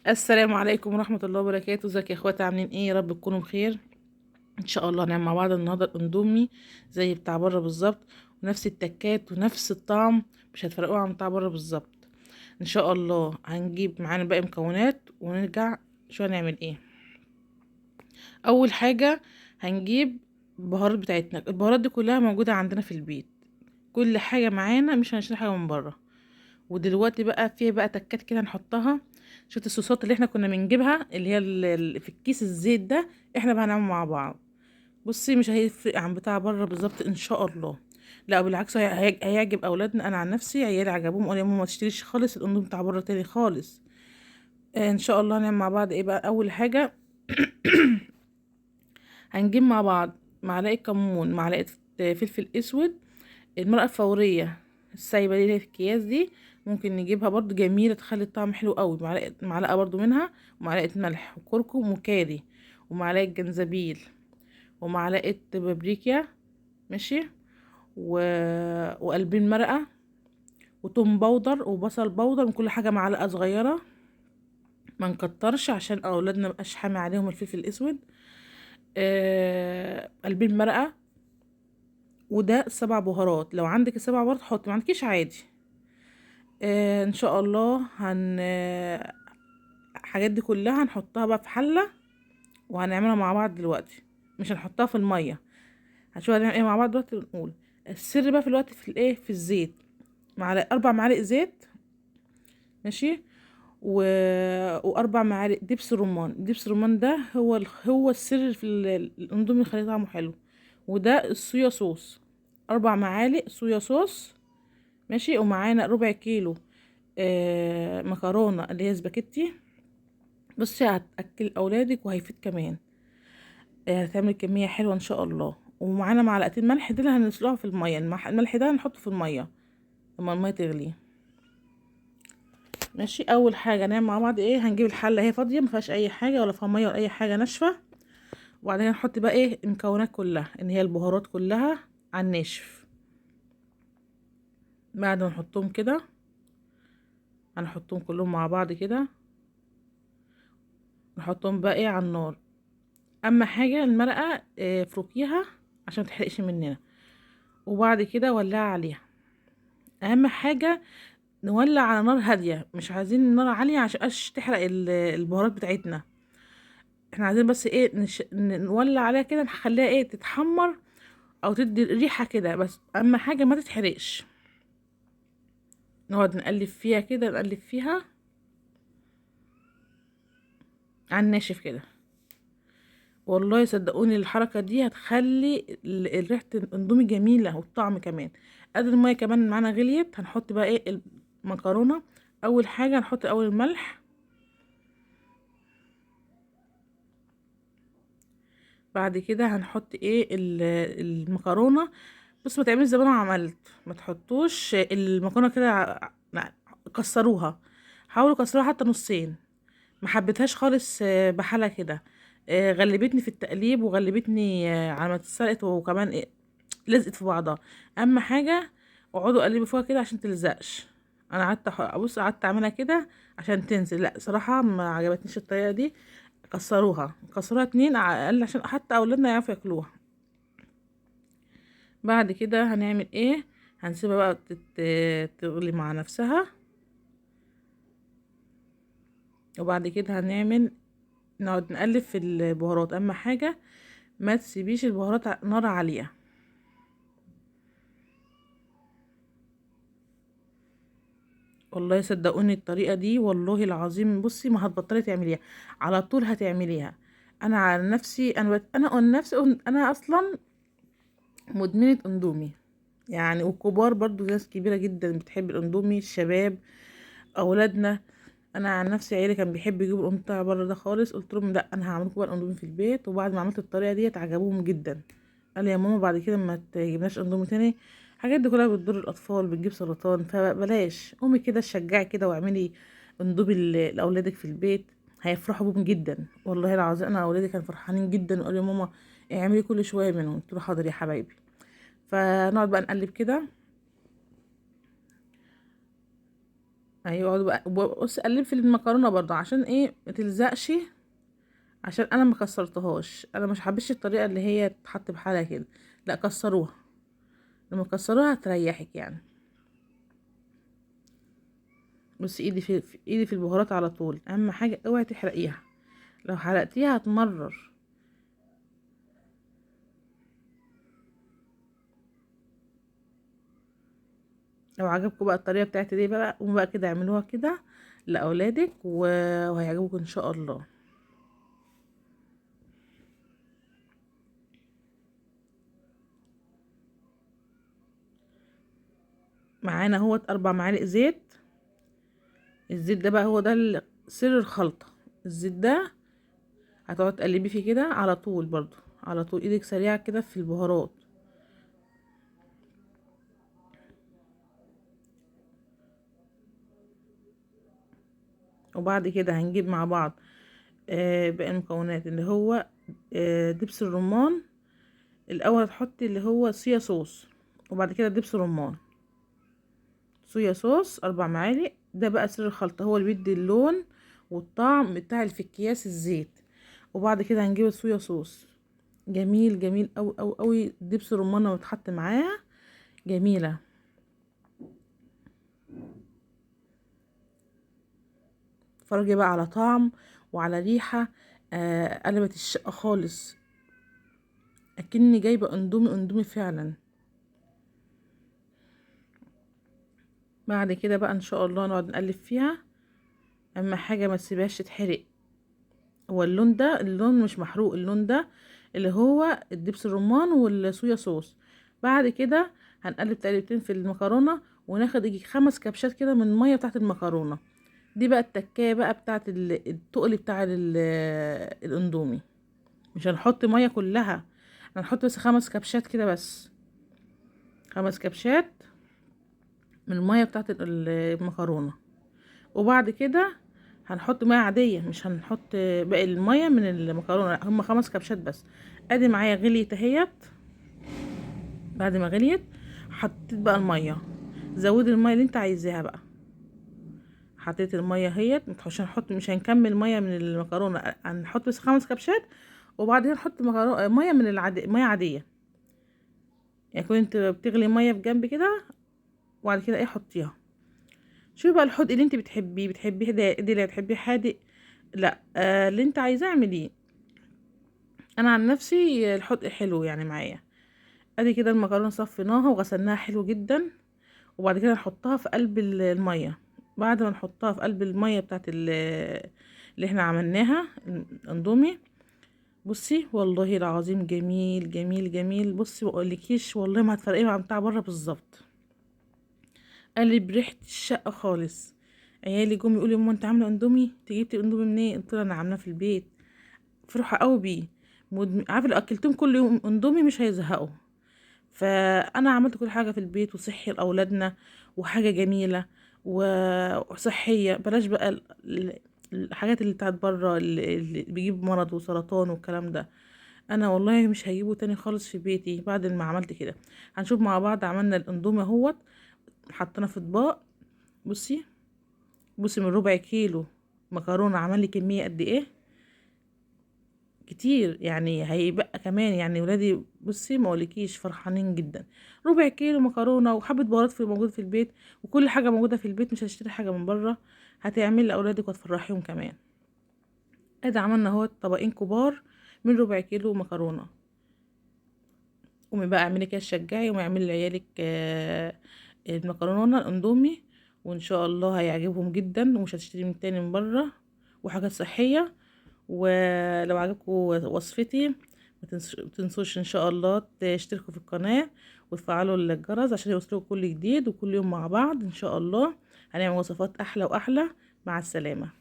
السلام عليكم ورحمة الله وبركاته. ازيك يا اخواتي؟ عاملين ايه؟ يا رب تكونوا بخير. ان شاء الله هنعمل مع بعض النهارده الاندومي زي بتاع بره بالظبط، ونفس التكات ونفس الطعم، مش هتفرقوا عن بتاع بره بالظبط. ان شاء الله هنجيب معانا باقي مكونات ونرجع شو هنعمل ايه. اول حاجة هنجيب البهارات بتاعتنا. البهارات دي كلها موجودة عندنا في البيت، كل حاجة معانا، مش هنشتري حاجة من بره. ودلوقتي بقى في بقى تكات كده نحطها. شفت الصوصات اللي احنا كنا بنجيبها اللي هي في الكيس الزيت ده؟ احنا بقى هنعمل مع بعض. بصي مش هيفرق عن بتاع بره بالظبط ان شاء الله. لا بالعكس، هيعجب اولادنا. انا عن نفسي عيالي عجبهم، قالوا يا ماما ما تشتريش خالص الاندومي بتاع بره تاني خالص. ان شاء الله هنعمل مع بعض ايه بقى. اول حاجه هنجيب مع بعض معلقه كمون، معلقه فلفل اسود، المرقة الفورية السايبة دي اللي هي في الأكياس دي، ممكن نجيبها برضو، جميلة تخلي الطعم حلو قوي. معلقة برضو منها، ومعلقة ملح وكركم وكاري، ومعلقة جنزبيل، ومعلقة بابريكا، ماشي، و... وقلبين مرقة، وتوم بودر وبصل بودر، من كل حاجة معلقة صغيرة. ما نكترش عشان أولادنا مبقاش حامي عليهم الفلفل الأسود. قلبين مرقة. وده 7 بهارات، لو عندك ال7 بهارات حطي، ما عندكيش عادي. ان شاء الله الحاجات دي كلها هنحطها بقى في حلة، وهنعملها مع بعض دلوقتي. مش هنحطها في المية، هنشوف هنعمل ايه مع بعض دلوقتي ونقول. السر بقى في الوقت في الايه، في الزيت. 4 معالق زيت، ماشي، و... و4 معالق دبس رمان. دبس رمان ده هو السر في الاندومي اللي يخلي طعمه حلو. وده الصويا صوص، 4 معالق صويا صوص، ماشي. ومعانا ربع كيلو مكرونة اللي هي سباكيتي. بصي هتاكل اولادك وهيفيد كمان. هتعمل كميه حلوه ان شاء الله. ومعانا معلقتين ملح، دول هنسلقها في الميه. الملح ده هنحطه في الميه لما الميه تغلي، ماشي. اول حاجه نعمل مع بعض ايه، هنجيب الحله هي فاضيه، ما فيهاش اي حاجه ولا فيها ميه ولا اي حاجه، ناشفه. وبعدين هنحط بقى ايه المكونات كلها، ان هي البهارات كلها على الناشف. بعد ما نحطهم كده، هنحطهم كلهم مع بعض كده، نحطهم بقى ايه على النار. اما حاجه المرقه افركيها عشان متحرقش مننا، وبعد كده ولعها عليها. اهم حاجه نولع على نار هاديه، مش عايزين النار عاليه عشان تحرق البهارات بتاعتنا. احنا عايزين بس ايه نولع عليها كده، نخليها ايه تتحمر او تدي ريحه كده بس. اهم حاجه ما تتحرقش. نقعد نقلب فيها كده، نقلب فيها على الناشف كده. والله صدقوني الحركه دي هتخلي ريحه الاندومي جميله والطعم كمان. قد الميه كمان معانا غليت، هنحط بقى ايه المكرونه. اول حاجه هنحط اول الملح، بعد كده هنحط ايه المكرونه. بص ما تعملش زي ما انا عملت، ما تحطوش المكرونه كده لا، كسروها. حاولوا كسروها حتى نصين. ما حبيتهاش خالص بحالها كده. غلبتني في التقليب، وغلبتني على ما اتسلقت، وكمان إيه لزقت في بعضها. اهم حاجه اقعدوا قلبوا فيها كده عشان تلزقش. انا قعدت بص قعدت اعملها كده عشان تنزل. لا صراحه ما عجبتنيش الطريقه دي. كسروها 2 على الاقل عشان حتى اولادنا يعرفوا ياكلوها. بعد كده هنعمل ايه، هنسيبها بقى تغلي مع نفسها. وبعد كده نقعد نقلب في البهارات. اهم حاجه ما تسيبيش البهارات نار عاليه. والله صدقوني الطريقه دي والله العظيم، بصي ما هتبطلي تعمليها، على طول هتعمليها. انا على نفسي، انا عن نفسي انا اصلا مدمنه اندومي يعني. وكبار برضو، ناس كبيره جدا بتحب الاندومي، الشباب، اولادنا. انا عن نفسي عيالي كان بيحب يجيبوا الاندومي بتاع بره ده خالص. قلت لهم لا، انا هعمل لكم بقى الاندومي في البيت. وبعد ما عملت الطريقه دي عجبوهم جدا. قال لي يا ماما بعد كده ما تجيبناش اندومي تاني، الحاجات دي كلها بتضر الاطفال، بتجيب سرطان، فبلاش. قومي كده شجعي كده واعملي اندومي لاولادك في البيت، هيفرحوا بهم جدا. والله العظيم انا اولادي كانوا فرحانين جدا، وقالوا يا ماما اعملي كل شويه منهم. قلت له حاضر يا حبايبي. فنقعد بقى نقلب كده. ايوه بقى، بص قلب في المكرونه برضه عشان ايه ما تلزقش، عشان انا ما كسرتهاش، انا مش حبيتش الطريقه اللي هي تتحط بحالها كده، لا كسروها، لما كسروها هتريحك يعني. بص ايدي في ايدي في البهارات على طول، اهم حاجه اوعي تحرقيها، لو حرقتيها هتمرر. لو عجبكم بقى الطريقه بتاعتي دي بقى، قوموا بقى كده اعملوها كده لاولادك وهيعجبكم ان شاء الله. معانا هو 4 معالق زيت. الزيت ده بقى هو ده سر الخلطه. الزيت ده هتقعد تقلبي فيه كده على طول، برضو على طول ايدك سريعه كده في البهارات. وبعد كده هنجيب مع بعض باقي المكونات اللي هو دبس الرمان. الاول هتحطي اللي هو صويا صوص، وبعد كده دبس رمان. صويا صوص 4 معالق، ده بقى سر الخلطة، هو اللي بيدي اللون والطعم بتاع اللي في اكياس الزيت. وبعد كده هنجيب الصويا صوص، جميل جميل اوي اوي اوي، دبس الرمان لما يتحط معاها جميلة. اتفرجي بقى على طعم وعلى ريحة، قلبت الشقة خالص، اكني جايبة اندومي اندومي فعلا. بعد كده بقى ان شاء الله نقعد نقلب فيها، اما حاجة ما تسيبهاش تتحرق. هو اللون ده اللون مش محروق، اللون ده اللي هو الدبس الرمان والصويا صوص. بعد كده هنقلب تقلبتين في المكرونة، وناخد يجي 5 كبشات كده من المية بتاعت المكرونة. دي بقى التكاية بقى بتاعت التقل بتاع الاندومي. مش هنحط مية كلها، هنحط بس 5 كبشات كده بس، 5 كبشات من المية بتاعت المكرونة. وبعد كده هنحط ميه عاديه، مش هنحط باقي الميه من المكرونه، لا هم 5 كبشات بس. ادي معايا غليت اهيت. بعد ما غليت حطيت بقى الميه، زودي الميه اللي انت عايزاها بقى. حطيت الميه اهيت، مش هنحط، مش هنكمل ميه من المكرونه، هنحط بس 5 كبشات. وبعدين نحط مكرونه ميه من ميه عاديه، يعني كنت انت بتغلي ميه في جنب كده، وبعد كده ايه حطيها. شوفي بقى الحدق اللي انت بتحبيه دي اللي بتحبيه حادق، لا اللي انت عايزاه اعمليه. انا عن نفسي الحدق حلو يعني معايا. ادي كده المكرونه صفيناها وغسلناها حلو جدا، وبعد كده نحطها في قلب الميه. بعد ما نحطها في قلب الميه بتاعت اللي احنا عملناها الاندومي، بصي والله العظيم جميل جميل جميل. بصي بقولكيش والله ما هتفرقيه مع بتاع بره بالظبط، قلب ريحه الشقه خالص. عيالي جم يقولوا يا ماما انت عامله اندومي، انت جبتي الاندومي منين؟ قلت لها انا عاملاه في البيت. فرحوا قوي بيه. عارفه لو اكلتهم كل يوم اندومي مش هيزهقوا. فانا عملت كل حاجه في البيت وصحي لاولادنا، وحاجه جميله وصحيه. بلاش بقى الحاجات اللي بتاعت بره اللي بيجيب مرض وسرطان والكلام ده. انا والله مش هجيبه تاني خالص في بيتي بعد ما عملت كده. هنشوف مع بعض عملنا الاندومي اهوت، حطينا في اطباق. بصي، بصي من ربع كيلو مكرونه عمل لي كميه قد ايه، كتير يعني، هيبقى كمان يعني ولادي بصي ما اقولكيش فرحانين جدا. ربع كيلو مكرونه وحبه بهارات في موجود في البيت، وكل حاجه موجوده في البيت، مش هشتري حاجه من بره. هتعمل لاولادك وتفرحيهم كمان. ادي عملنا اهو طبقين كبار من ربع كيلو مكرونه. قومي بقى اعملي كده، شجعي وما اعملي لعيالك المكرونه الاندومي، وان شاء الله هيعجبهم جدا، ومش هتشتري من تاني من بره، وحاجات صحيه. ولو عجبكم وصفتي ما تنسوش ان شاء الله تشتركوا في القناة وتفعلوا الجرس عشان يوصلكم كل جديد، وكل يوم مع بعض ان شاء الله هنعمل وصفات احلى واحلى. مع السلامة.